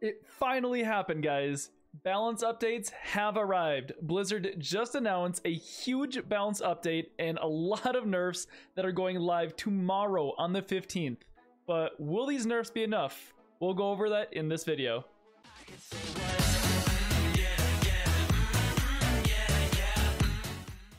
It finally happened, guys. Balance updates have arrived. Blizzard just announced a huge balance update and a lot of nerfs that are going live tomorrow on the 15th. But will these nerfs be enough? We'll go over that in this video.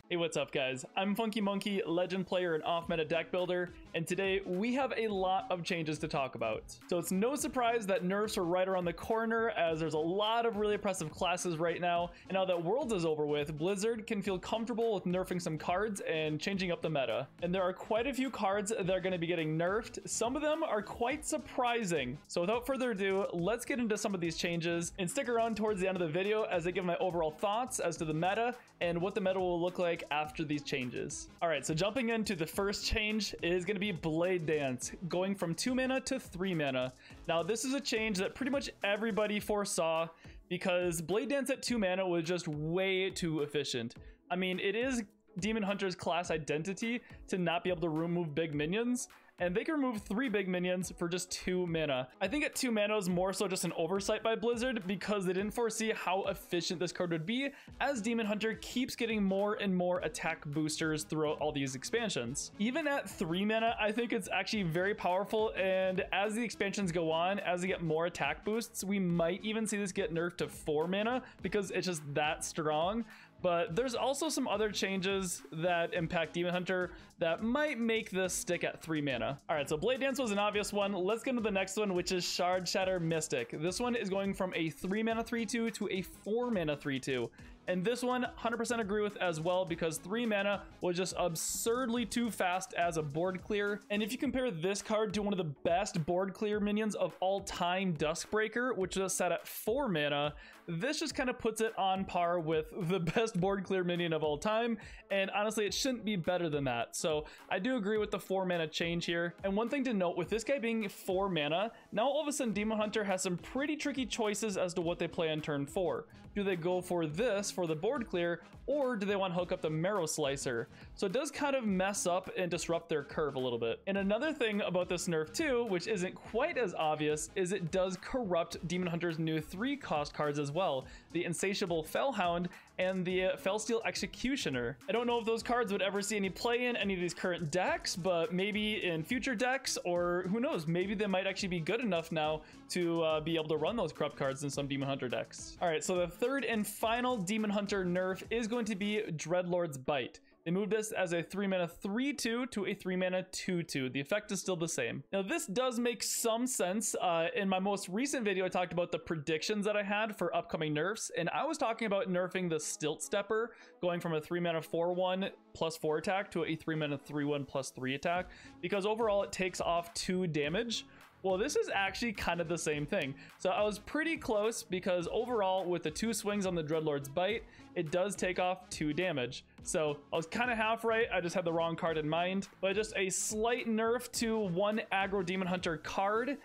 Hey, what's up, guys? I'm Funky Monki, legend player and off-meta deck builder, and today we have a lot of changes to talk about. So it's no surprise that nerfs are right around the corner, as there's a lot of really oppressive classes right now, and now that Worlds is over with, Blizzard can feel comfortable with nerfing some cards and changing up the meta. And there are quite a few cards that are going to be getting nerfed. Some of them are quite surprising. So without further ado, let's get into some of these changes, and stick around towards the end of the video as I give my overall thoughts as to the meta and what the meta will look like after these changes. All right, so jumping into the first change is going to be Blade Dance, going from 2 mana to 3 mana. Now, this is a change that pretty much everybody foresaw because Blade Dance at 2 mana was just way too efficient. I mean, it is Demon Hunter's class identity to not be able to remove big minions, and they can remove 3 big minions for just 2 mana. I think at 2 mana is more so just an oversight by Blizzard because they didn't foresee how efficient this card would be as Demon Hunter keeps getting more and more attack boosters throughout all these expansions. Even at 3 mana, I think it's actually very powerful, and as the expansions go on, as they get more attack boosts, we might even see this get nerfed to 4 mana because it's just that strong. But there's also some other changes that impact Demon Hunter that might make this stick at 3 mana. All right, so Blade Dance was an obvious one. Let's get into the next one, which is Shard Shatter Mystic. This one is going from a 3 mana 3/2 to a 4 mana 3/2. And this one, 100% agree with as well, because 3 mana was just absurdly too fast as a board clear. And if you compare this card to one of the best board clear minions of all time, Duskbreaker, which is set at 4 mana, this just kind of puts it on par with the best board clear minion of all time. And honestly, it shouldn't be better than that. So I do agree with the 4 mana change here. And one thing to note, with this guy being 4 mana, now all of a sudden Demon Hunter has some pretty tricky choices as to what they play on turn 4. Do they go for this for the board clear, or do they want to hook up the Marrow Slicer? So it does kind of mess up and disrupt their curve a little bit. And another thing about this nerf too, which isn't quite as obvious, is it does corrupt Demon Hunter's new 3-cost cards as well, the Insatiable Fellhound and the Felsteel Executioner. I don't know if those cards would ever see any play in any of these current decks, but maybe in future decks, or who knows, maybe they might actually be good enough now to be able to run those corrupt cards in some Demon Hunter decks. All right, so the third and final Demon Hunter nerf is going to be Dreadlord's Bite. They moved this as a 3 mana 3/2 to a 3 mana 2/2. The effect is still the same. Now, this does make some sense. In my most recent video, I talked about the predictions that I had for upcoming nerfs, and I was talking about nerfing the Stilt Stepper, going from a 3 mana 4/1 plus 4 attack to a 3 mana 3/1 plus 3 attack, because overall it takes off 2 damage. Well, this is actually kind of the same thing. So I was pretty close because overall with the 2 swings on the Dreadlord's Bite, it does take off 2 damage. So I was kind of half right. I just had the wrong card in mind. But just a slight nerf to one aggro Demon Hunter card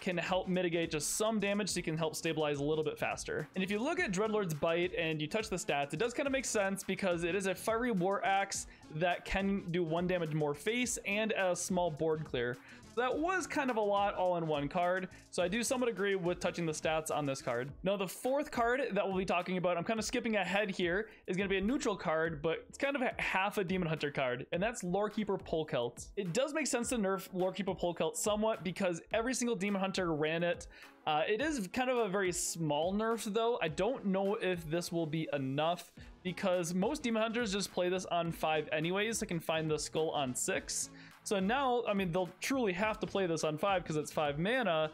can help mitigate just some damage, so you can help stabilize a little bit faster. And if you look at Dreadlord's Bite and you touch the stats, it does kind of make sense because it is a Fiery War Axe that can do 1 damage more face and a small board clear. So that was kind of a lot all in one card. So I do somewhat agree with touching the stats on this card. Now, the 4th card that we'll be talking about, I'm kind of skipping ahead here, is going to be a neutral card, but it's kind of half a Demon Hunter card, and that's Lorekeeper Polkelt. It does make sense to nerf Lorekeeper Polkelt somewhat because every single Demon Hunter ran it. It is kind of a very small nerf though. I don't know if this will be enough because most Demon Hunters just play this on 5 anyways. They can find the skull on 6. So now, I mean, they'll truly have to play this on 5 because it's 5 mana.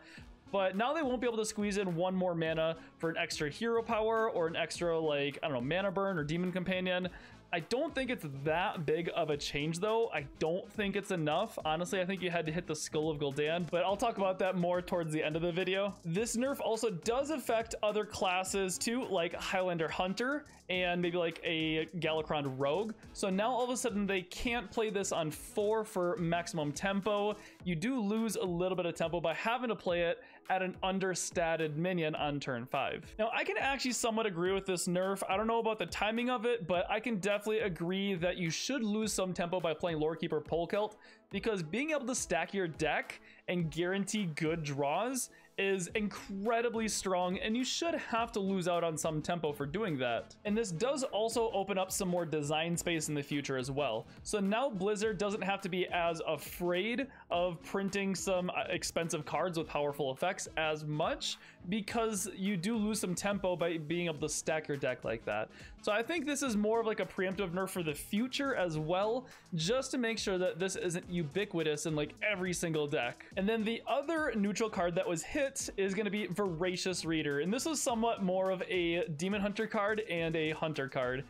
But now they won't be able to squeeze in 1 more mana for an extra hero power or an extra, like, I don't know, mana burn or demon companion. I don't think it's that big of a change though. I don't think it's enough. Honestly, I think you had to hit the Skull of Gul'dan, but I'll talk about that more towards the end of the video. This nerf also does affect other classes too, like Highlander Hunter and maybe like a Galakron Rogue. So now all of a sudden they can't play this on 4 for maximum tempo. You do lose a little bit of tempo by having to play it at an understated minion on turn 5. Now, I can actually somewhat agree with this nerf. I don't know about the timing of it, but I can definitely agree that you should lose some tempo by playing Lorekeeper Polkelt, because being able to stack your deck and guarantee good draws is incredibly strong, and you should have to lose out on some tempo for doing that. And this does also open up some more design space in the future as well. So now Blizzard doesn't have to be as afraid of printing some expensive cards with powerful effects as much, because you do lose some tempo by being able to stack your deck like that. So I think this is more of like a preemptive nerf for the future as well, just to make sure that this isn't ubiquitous in like every single deck. And then the other neutral card that was hit is going to be Voracious Reader, and this is somewhat more of a Demon Hunter card and a Hunter card.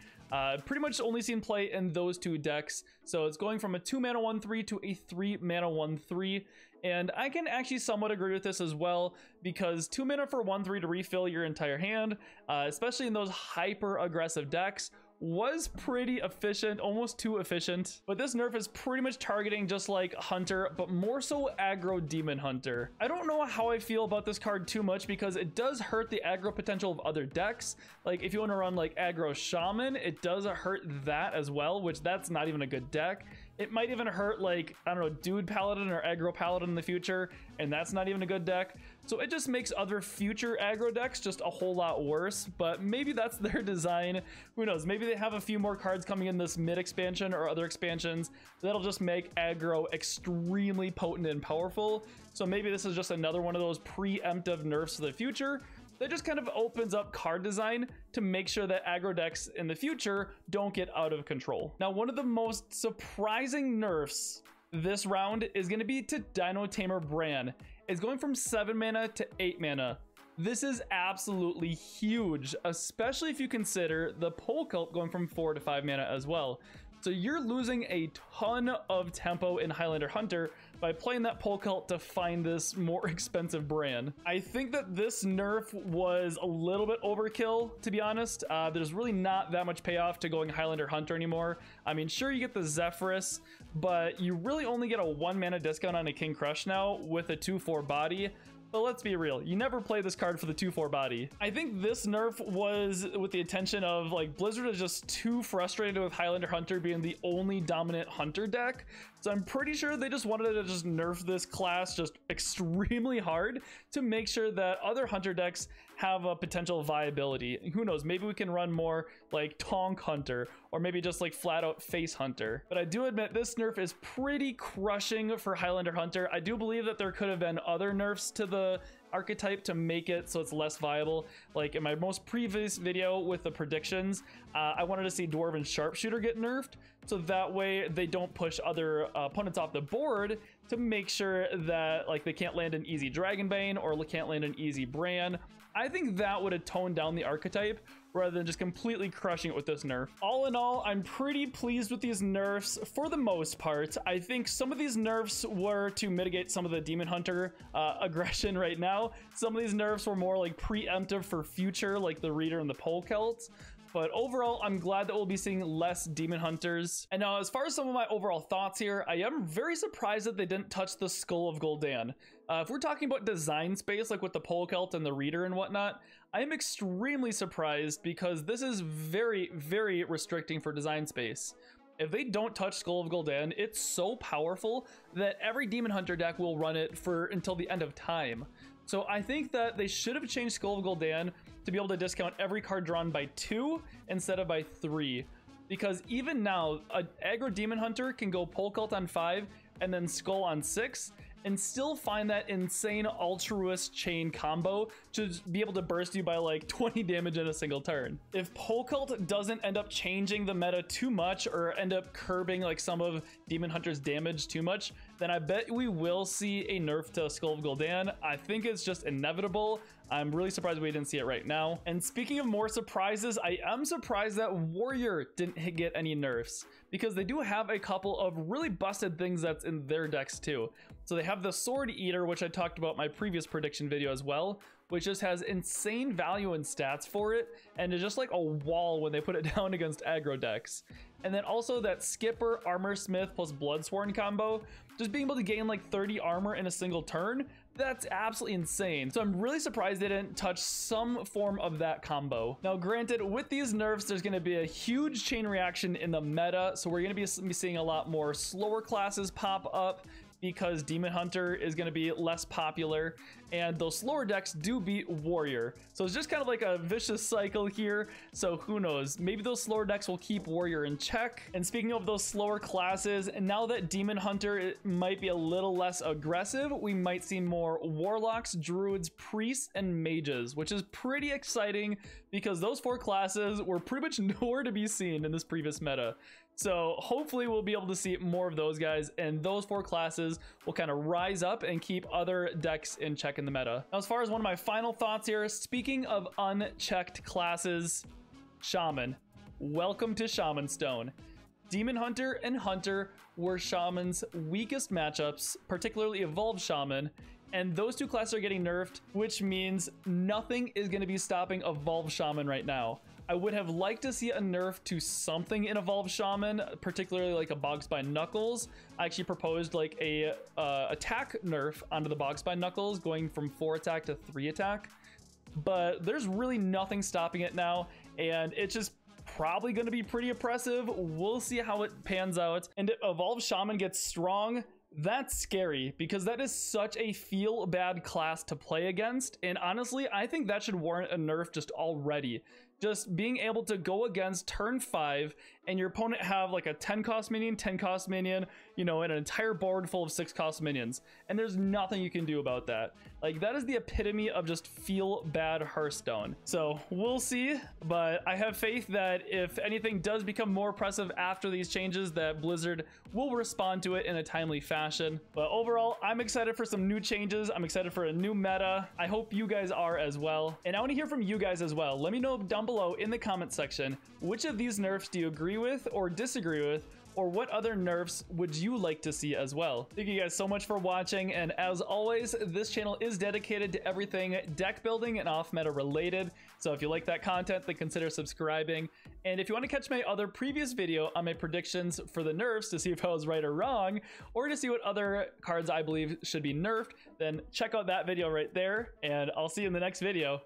Pretty much only seen play in those two decks. So it's going from a 2-mana 1/3 to a 3-mana 1/3. And I can actually somewhat agree with this as well, because 2 mana for 1/3 to refill your entire hand, especially in those hyper aggressive decks, was pretty efficient, almost too efficient. But this nerf is pretty much targeting just like Hunter, but more so aggro Demon Hunter. I don't know how I feel about this card too much, because it does hurt the aggro potential of other decks. Like if you want to run like aggro Shaman, it does hurt that as well, which that's not even a good deck. It might even hurt like, I don't know, Dude Paladin or Aggro Paladin in the future, and that's not even a good deck. So it just makes other future aggro decks just a whole lot worse, but maybe that's their design. Who knows? Maybe they have a few more cards coming in this mid expansion or other expansions that'll just make aggro extremely potent and powerful. So maybe this is just another one of those preemptive nerfs for the future that just kind of opens up card design to make sure that aggro decks in the future don't get out of control. Now, one of the most surprising nerfs this round is going to be to Dino Tamer Bran. It's going from 7 mana to 8 mana. This is absolutely huge, especially if you consider the Pole Cult going from 4 to 5 mana as well. So you're losing a ton of tempo in Highlander Hunter by playing that Pole Cult to find this more expensive Bran. I think that this nerf was a little bit overkill, to be honest. There's really not that much payoff to going Highlander Hunter anymore. I mean, sure, you get the Zephyrus, but you really only get a 1 mana discount on a King Crush now with a 2/4 body. But let's be real, you never play this card for the 2/4 body. I think this nerf was with the intention of like Blizzard is just too frustrated with Highlander Hunter being the only dominant Hunter deck. So I'm pretty sure they just wanted to just nerf this class just extremely hard to make sure that other Hunter decks have a potential viability. Who knows, maybe we can run more like Tonk Hunter, or maybe just like flat out Face Hunter. But I do admit this nerf is pretty crushing for Highlander Hunter. I do believe that there could have been other nerfs to the archetype to make it so it's less viable. Like in my most previous video with the predictions, I wanted to see Dwarven Sharpshooter get nerfed, so that way they don't push other opponents off the board, to make sure that like they can't land an easy Dragonbane or can't land an easy Bran. I think that would have toned down the archetype rather than just completely crushing it with this nerf. All in all, I'm pretty pleased with these nerfs for the most part. I think some of these nerfs were to mitigate some of the Demon Hunter aggression right now. Some of these nerfs were more like preemptive for future, like the Reader and the Pole Celt. But overall, I'm glad that we'll be seeing less Demon Hunters. And now, as far as some of my overall thoughts here, I am very surprised that they didn't touch the Skull of Gul'dan. If we're talking about design space, like with the Pole Celt and the Reader and whatnot, I am extremely surprised, because this is very, very restricting for design space. If they don't touch Skull of Gul'dan, it's so powerful that every Demon Hunter deck will run it for until the end of time. So I think that they should have changed Skull of Gul'dan to be able to discount every card drawn by 2 instead of by 3. Because even now, an aggro Demon Hunter can go Pole Cult on 5 and then Skull on 6, and still find that insane altruist chain combo to be able to burst you by like 20 damage in a single turn. If Pole Cult doesn't end up changing the meta too much, or end up curbing like some of Demon Hunter's damage too much, then I bet we will see a nerf to Skull of Gul'dan. I think it's just inevitable. I'm really surprised we didn't see it right now. And speaking of more surprises, I am surprised that Warrior didn't get any nerfs, because they do have a couple of really busted things that's in their decks too. So they have the Sword Eater, which I talked about in my previous prediction video as well, which just has insane value and stats for it, and is just like a wall when they put it down against aggro decks. And then also that Skipper Armor Smith plus Bloodsworn combo, just being able to gain like 30 armor in a single turn, that's absolutely insane. So I'm really surprised they didn't touch some form of that combo. Now granted, with these nerfs, there's going to be a huge chain reaction in the meta, so we're going to be seeing a lot more slower classes pop up, because Demon Hunter is going to be less popular, and those slower decks do beat warrior. So it's just kind of like a vicious cycle here. So who knows, maybe those slower decks will keep warrior in check. And speaking of those slower classes, now that demon hunter might be a little less aggressive, we might see more warlocks, druids, priests, and mages, which is pretty exciting because those 4 classes were pretty much nowhere to be seen in this previous meta. So hopefully we'll be able to see more of those guys, and those 4 classes will kind of rise up and keep other decks in check in the meta. Now, as far as one of my final thoughts here, speaking of unchecked classes, Shaman. Welcome to Shaman Stone. Demon Hunter and Hunter were Shaman's weakest matchups, particularly Evolved Shaman, and those 2 classes are getting nerfed, which means nothing is going to be stopping Evolved Shaman right now. I would have liked to see a nerf to something in Evolved Shaman, particularly like a Bogspine Knuckles. I actually proposed like a attack nerf onto the Bogspine Knuckles, going from 4 attack to 3 attack. But there's really nothing stopping it now, and it's just probably going to be pretty oppressive. We'll see how it pans out. And if Evolved Shaman gets strong, that's scary because that is such a feel bad class to play against. And honestly, I think that should warrant a nerf just already. Just being able to go against turn 5 and your opponent have like a 10 cost minion, 10 cost minion, you know, and an entire board full of 6 cost minions. And there's nothing you can do about that. Like, that is the epitome of just feel bad Hearthstone. So we'll see, but I have faith that if anything does become more oppressive after these changes, that Blizzard will respond to it in a timely fashion. But overall, I'm excited for some new changes. I'm excited for a new meta. I hope you guys are as well. And I want to hear from you guys as well. Let me know down below in the comment section, which of these nerfs do you agree with or disagree with, or what other nerfs would you like to see as well? Thank you guys so much for watching, and as always, this channel is dedicated to everything deck building and off meta related. So if you like that content, then consider subscribing. And if you want to catch my other previous video on my predictions for the nerfs to see if I was right or wrong, or to see what other cards I believe should be nerfed, then check out that video right there, and I'll see you in the next video.